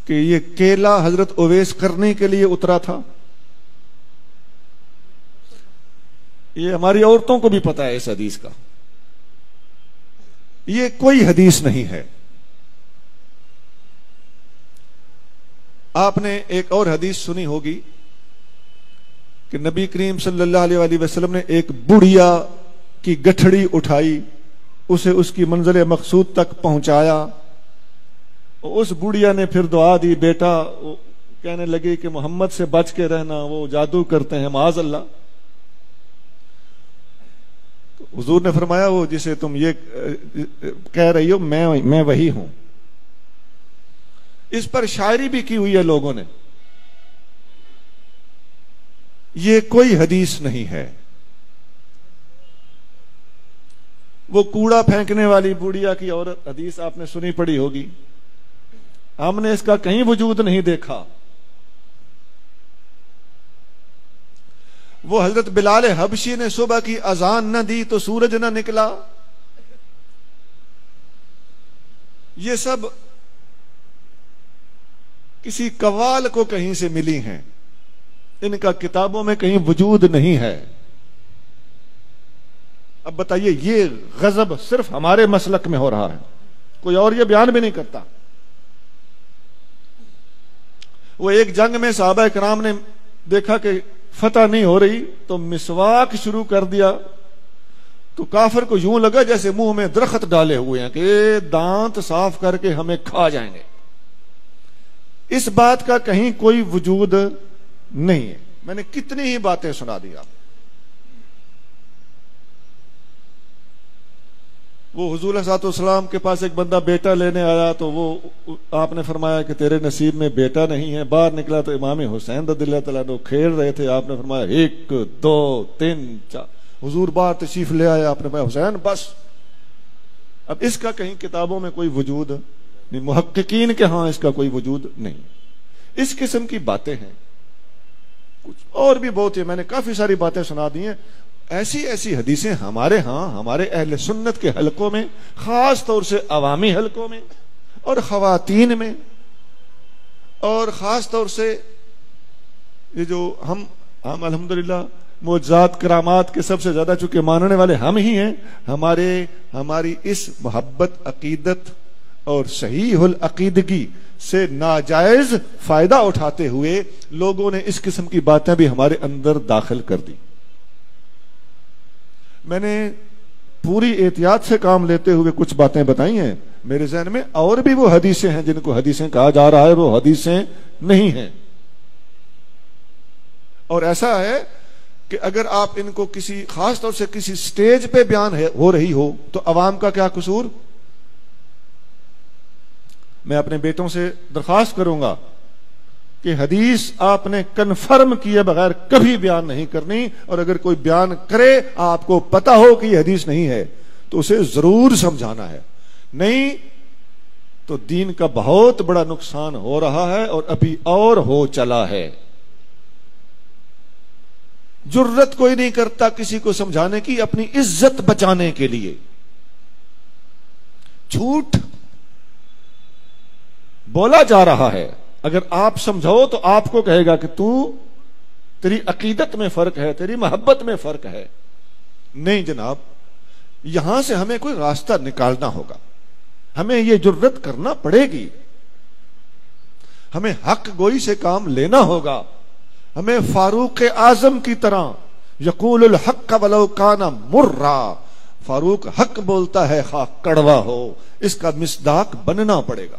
کہ یہ کیلا حضرت اویس کرنے کے لیے اترا تھا؟ یہ ہماری عورتوں کو بھی پتا ہے اس حدیث کا. یہ کوئی حدیث نہیں ہے. آپ نے ایک اور حدیث سنی ہوگی کہ نبی کریم صلی اللہ علیہ وآلہ وسلم نے ایک بڑھیا کی گٹھڑی اٹھائی، اسے اس کی منزل مقصود تک پہنچایا. اس بڑھیا نے پھر دعا دی. بیٹا کہنے لگی کہ محمد سے بچ کے رہنا، وہ جادو کرتے ہیں معاذ اللہ. تو حضور نے فرمایا وہ جسے تم یہ کہہ رہی ہو میں وہی ہوں. اس پر شاعری بھی کی ہوئی ہے لوگوں نے. یہ کوئی حدیث نہیں ہے. وہ کوڑا پھینکنے والی بوڑھیا کی عورت حدیث آپ نے سنی پڑی ہوگی. ہم نے اس کا کہیں وجود نہیں دیکھا. وہ حضرت بلال حبشی نے صبح کی اذان نہ دی تو سورج نہ نکلا. یہ سب کسی قوال کو کہیں سے ملی ہیں، ان کا کتابوں میں کہیں وجود نہیں ہے. اب بتائیے یہ غضب صرف ہمارے مسلک میں ہو رہا ہے، کوئی اور یہ بیان بھی نہیں کرتا. وہ ایک جنگ میں صحابہ کرام نے دیکھا کہ فتح نہیں ہو رہی تو مسواک شروع کر دیا. تو کافر کو یوں لگا جیسے منہ میں درخت ڈالے ہوئے ہیں کہ دانت صاف کر کے ہمیں کھا جائیں گے. اس بات کا کہیں کوئی وجود نہیں ہے. میں نے کتنی ہی باتیں سنا دی آپ. وہ حضور صلی اللہ علیہ وسلم کے پاس ایک بندہ بیٹا لینے آیا تو وہ آپ نے فرمایا کہ تیرے نصیب میں بیٹا نہیں ہے. باہر نکلا تو امام حسین رضی اللہ تعالیٰ عنہ کھیل رہے تھے. آپ نے فرمایا 1 2 3 4. حضور باہر تشریف لے آیا. آپ نے فرمایا حسین بس. اب اس کا کہیں کتابوں میں کوئی وجود نہیں، محققین کے ہاں اس کا کوئی وجود نہیں. اس قسم کی باتیں ہیں. کچھ اور بھی بہت ہے، میں نے کافی ساری باتیں سنا دی ہیں. ایسی حدیثیں ہمارے ہاں ہمارے اہل سنت کے حلقوں میں، خاص طور سے عوامی حلقوں میں اور خواتین میں، اور خاص طور سے یہ جو ہم الحمدللہ معجزات کرامات کے سب سے زیادہ چونکہ ماننے والے ہم ہی ہیں، ہماری اس محبت عقیدت اور صحیح العقیدگی سے ناجائز فائدہ اٹھاتے ہوئے لوگوں نے اس قسم کی باتیں بھی ہمارے اندر داخل کر دی. میں نے پوری احتیاط سے کام لیتے ہوئے کچھ باتیں بتائی ہیں. میرے ذہن میں اور بھی وہ حدیثیں ہیں جن کو حدیثیں کہا جا رہا ہے، وہ حدیثیں نہیں ہیں. اور ایسا ہے کہ اگر آپ ان کو کسی خاص طور سے کسی سٹیج پہ بیان ہو رہی ہو تو عوام کا کیا قصور؟ میں اپنے بیٹوں سے درخواست کروں گا کہ حدیث آپ نے کنفرم کیے بغیر کبھی بیان نہیں کرنی. اور اگر کوئی بیان کرے آپ کو پتا ہو کہ یہ حدیث نہیں ہے تو اسے ضرور سمجھانا ہے. نہیں تو دین کا بہت بڑا نقصان ہو رہا ہے اور ابھی اور ہو چلا ہے. جرت کوئی نہیں کرتا کسی کو سمجھانے کی اپنی عزت بچانے کے لیے. جھوٹ بولا جا رہا ہے، اگر آپ سمجھاؤ تو آپ کو کہے گا کہ تیری عقیدت میں فرق ہے، تیری محبت میں فرق ہے. نہیں جناب، یہاں سے ہمیں کوئی راستہ نکالنا ہوگا. ہمیں یہ جرت کرنا پڑے گی. ہمیں حق گوئی سے کام لینا ہوگا. ہمیں فاروق اعظم کی طرح یقول الحق ولو کان مرا، فاروق حق بولتا ہے خواہ کڑوا ہو، اس کا مصداق بننا پڑے گا.